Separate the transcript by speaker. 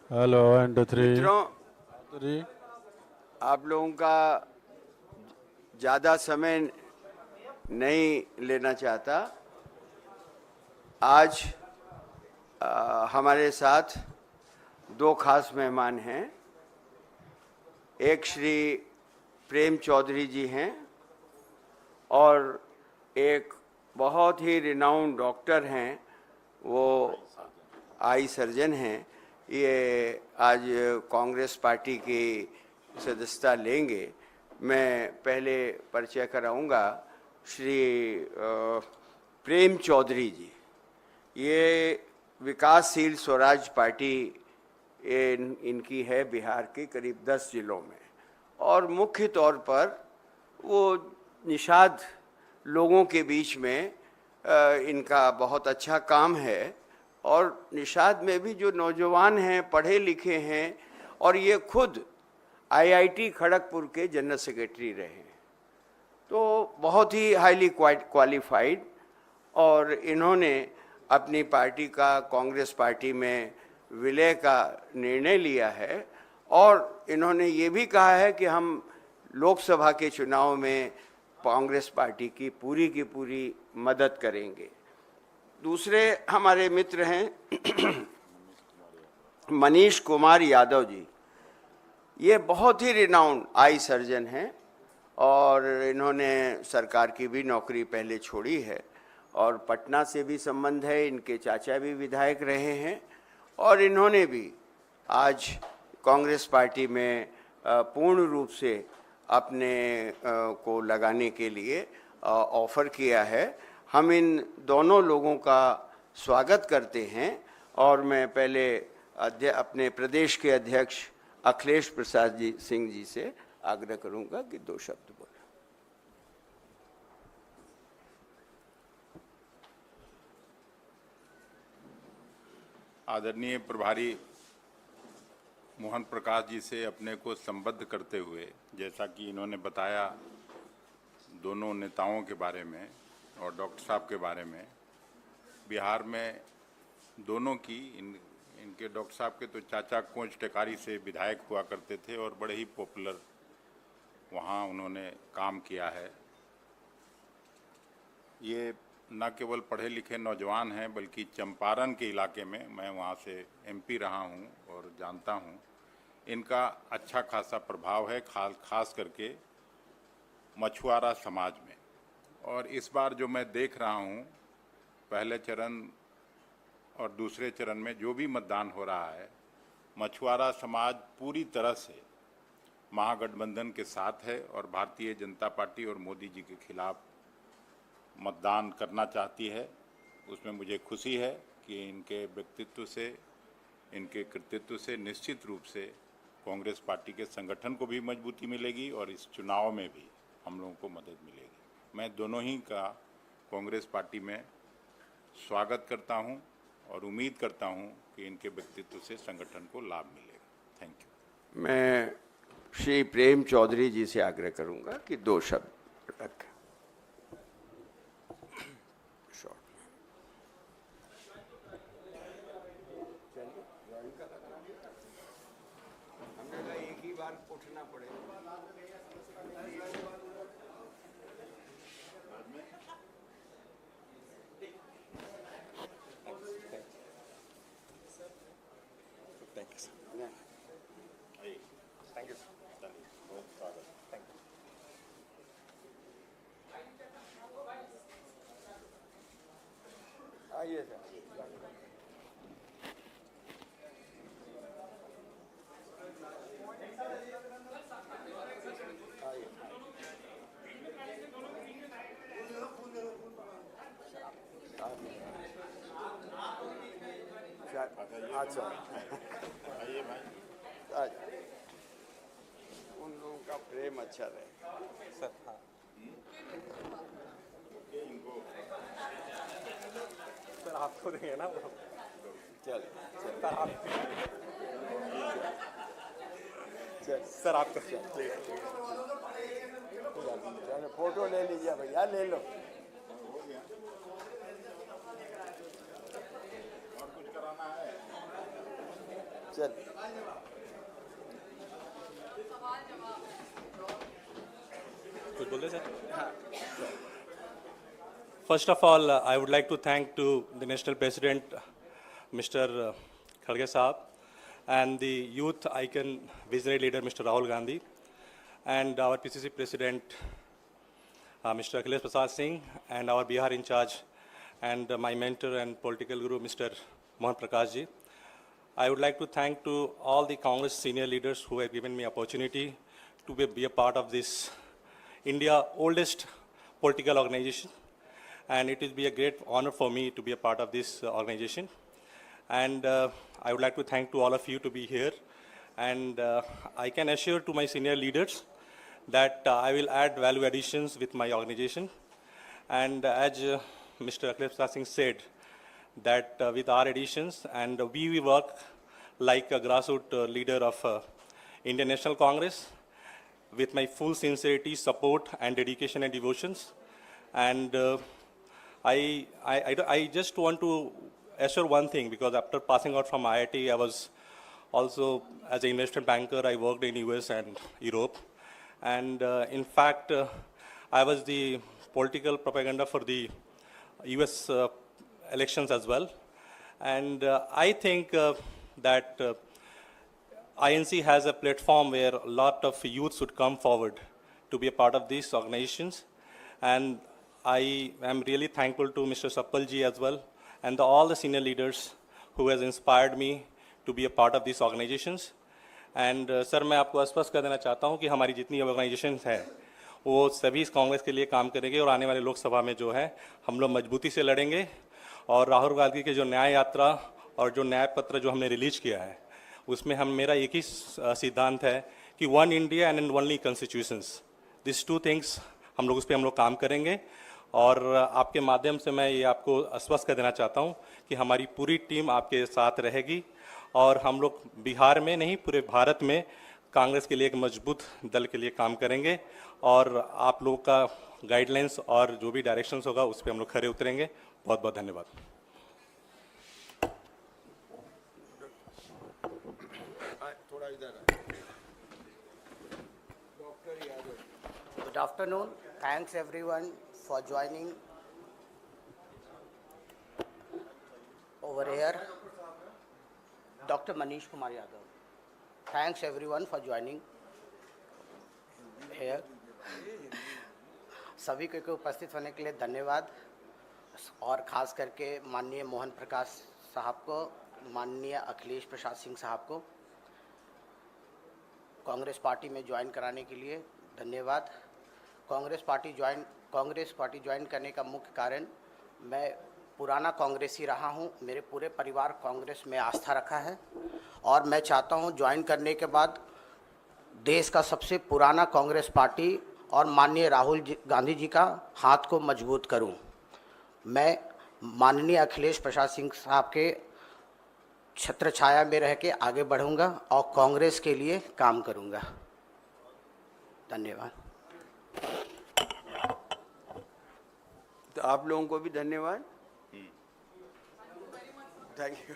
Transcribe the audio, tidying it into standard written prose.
Speaker 1: Hello 1 2 3
Speaker 2: मित्रों,
Speaker 1: 3।
Speaker 2: आप लोगों का ज़्यादा समय नहीं लेना चाहता। आज हमारे साथ दो खास मेहमान हैं। एक श्री प्रेम चौधरी जी हैं और एक बहुत ही रिनाउंड डॉक्टर हैं, वो आई सर्जन हैं। ये आज कांग्रेस पार्टी की सदस्यता लेंगे। मैं पहले परिचय कराऊंगा। श्री प्रेम चौधरी जी, ये विकासशील स्वराज पार्टी इनकी है बिहार के करीब 10 जिलों में, और मुख्य तौर पर वो निषाद लोगों के बीच में इनका बहुत अच्छा काम है। और निषाद में भी जो नौजवान हैं, पढ़े लिखे हैं, और ये खुद आईआईटी खड़गपुर के जनरल सेक्रेटरी रहे हैं, तो बहुत ही हाईली क्वालिफाइड। और इन्होंने अपनी पार्टी का कांग्रेस पार्टी में विलय का निर्णय लिया है, और इन्होंने ये भी कहा है कि हम लोकसभा के चुनाव में कांग्रेस पार्टी की पूरी मदद करेंगे। दूसरे हमारे मित्र हैं मनीष कुमार यादव जी। ये बहुत ही रिनाउंड आई सर्जन हैं और इन्होंने सरकार की भी नौकरी पहले छोड़ी है, और पटना से भी संबंध है, इनके चाचा भी विधायक रहे हैं, और इन्होंने भी आज कांग्रेस पार्टी में पूर्ण रूप से अपने को लगाने के लिए ऑफ़र किया है। हम इन दोनों लोगों का स्वागत करते हैं, और मैं पहले अपने प्रदेश के अध्यक्ष अखिलेश प्रसाद सिंह जी से आग्रह करूंगा कि 2 शब्द बोलें।
Speaker 3: आदरणीय प्रभारी मोहन प्रकाश जी से अपने को संबद्ध करते हुए, जैसा कि इन्होंने बताया दोनों नेताओं के बारे में और डॉक्टर साहब के बारे में, बिहार में दोनों की इनके डॉक्टर साहब के तो चाचा कोंच टेकारी से विधायक हुआ करते थे और बड़े ही पॉपुलर वहाँ उन्होंने काम किया है। ये न केवल पढ़े लिखे नौजवान हैं, बल्कि चंपारण के इलाके में मैं वहाँ से एमपी रहा हूँ और जानता हूँ, इनका अच्छा खासा प्रभाव है, खास करके मछुआरा समाज में। और इस बार जो मैं देख रहा हूँ, पहले चरण और दूसरे चरण में जो भी मतदान हो रहा है, मछुआरा समाज पूरी तरह से महागठबंधन के साथ है और भारतीय जनता पार्टी और मोदी जी के खिलाफ मतदान करना चाहती है। उसमें मुझे खुशी है कि इनके व्यक्तित्व से, इनके कृतित्व से निश्चित रूप से कांग्रेस पार्टी के संगठन को भी मजबूती मिलेगी और इस चुनाव में भी हम लोगों को मदद मिलेगी। मैं दोनों ही का कांग्रेस पार्टी में स्वागत करता हूं और उम्मीद करता हूं कि इनके व्यक्तित्व से संगठन को लाभ मिलेगा। Thank you.
Speaker 2: मैं श्री प्रेम चौधरी जी से आग्रह करूंगा कि 2 शब्द रखें। एक ही बार उठना पड़ेगा। आइए सर। अच्छा,
Speaker 3: आइए भाई।
Speaker 2: उन लोगों का प्रेम अच्छा रहे सर। हाँ,
Speaker 4: सर आपको देंगे ना वो।
Speaker 2: चल
Speaker 4: सर आप सर आपको
Speaker 2: चलो फोटो ले लीजिए भैया, ले लो।
Speaker 3: और कुछ कराना है?
Speaker 2: चल
Speaker 4: कुछ बोल रहे sir? First of all, I would like to thank to the National President, Mr. Kharge Saab, and the youth icon visionary leader, Mr. Rahul Gandhi, and our PCC President, Mr. Akhilesh Prasad Singh, and our Bihar in charge, and my mentor and political guru, Mr. Mohan Prakash ji. I would like to thank to all the Congress senior leaders who have given me opportunity to be a part of this India oldest political organization, and it will be a great honor for me to be a part of this organization. And I would like to thank to all of you to be here, and I can assure to my senior leaders that I will add value additions with my organization. And as Mr. Akhilesh Prasad Singh said, that with our additions, and we will work like a grassroots leader of Indian National Congress with my full sincerity, support, and dedication and devotions. And I just want to assure one thing, because after passing out from IIT, I was also, as an investment banker, I worked in US and Europe. And in fact, I was the political propaganda for the US elections as well. And I think that INC has a platform where a lot of youth should come forward to be a part of these organizations. And I am really thankful to Mr. Sappal ji as well, and all the senior leaders who has inspired me to be a part of these organizations. And sir मैं आपको आश्वस्त कर देना चाहता हूँ कि हमारी जितनी ऑर्गेनाइजेशंस हैं वो सभी इस कांग्रेस के लिए काम करेंगे, और आने वाले लोकसभा में जो है हम लोग मजबूती से लड़ेंगे। और राहुल गांधी के जो न्याय यात्रा और जो न्याय पत्र जो हमने रिलीज किया है, उसमें मेरा एक ही सिद्धांत है कि one India and only constitutions, this two things हम लोग उस पर काम करेंगे। और आपके माध्यम से मैं ये आपको आश्वस्त कर देना चाहता हूँ कि हमारी पूरी टीम आपके साथ रहेगी, और हम लोग बिहार में नहीं पूरे भारत में कांग्रेस के लिए एक मजबूत दल के लिए काम करेंगे, और आप लोगों का गाइडलाइंस और जो भी डायरेक्शंस होगा उस पर हम लोग खरे उतरेंगे। बहुत बहुत धन्यवाद।
Speaker 5: Good afternoon. Thanks everyone for joining over here. Dr. Manish Kumar Yadav. Thanks everyone for joining here. सभी को उपस्थित होने के लिए धन्यवाद, और ख़ास करके माननीय मोहन प्रकाश साहब को, माननीय अखिलेश प्रसाद सिंह साहब को कांग्रेस पार्टी में ज्वाइन कराने के लिए धन्यवाद। कांग्रेस पार्टी ज्वाइन करने का मुख्य कारण, मैं पुराना कांग्रेसी रहा हूं, मेरे पूरे परिवार कांग्रेस में आस्था रखा है, और मैं चाहता हूं ज्वाइन करने के बाद देश का सबसे पुराना कांग्रेस पार्टी और माननीय राहुल गांधी जी का हाथ को मजबूत करूं। मैं माननीय अखिलेश प्रसाद सिंह साहब के छत्र छाया में रह के आगे बढ़ूंगा और कांग्रेस के लिए काम करूंगा। धन्यवाद।
Speaker 2: तो आप लोगों को भी धन्यवाद। Thank you.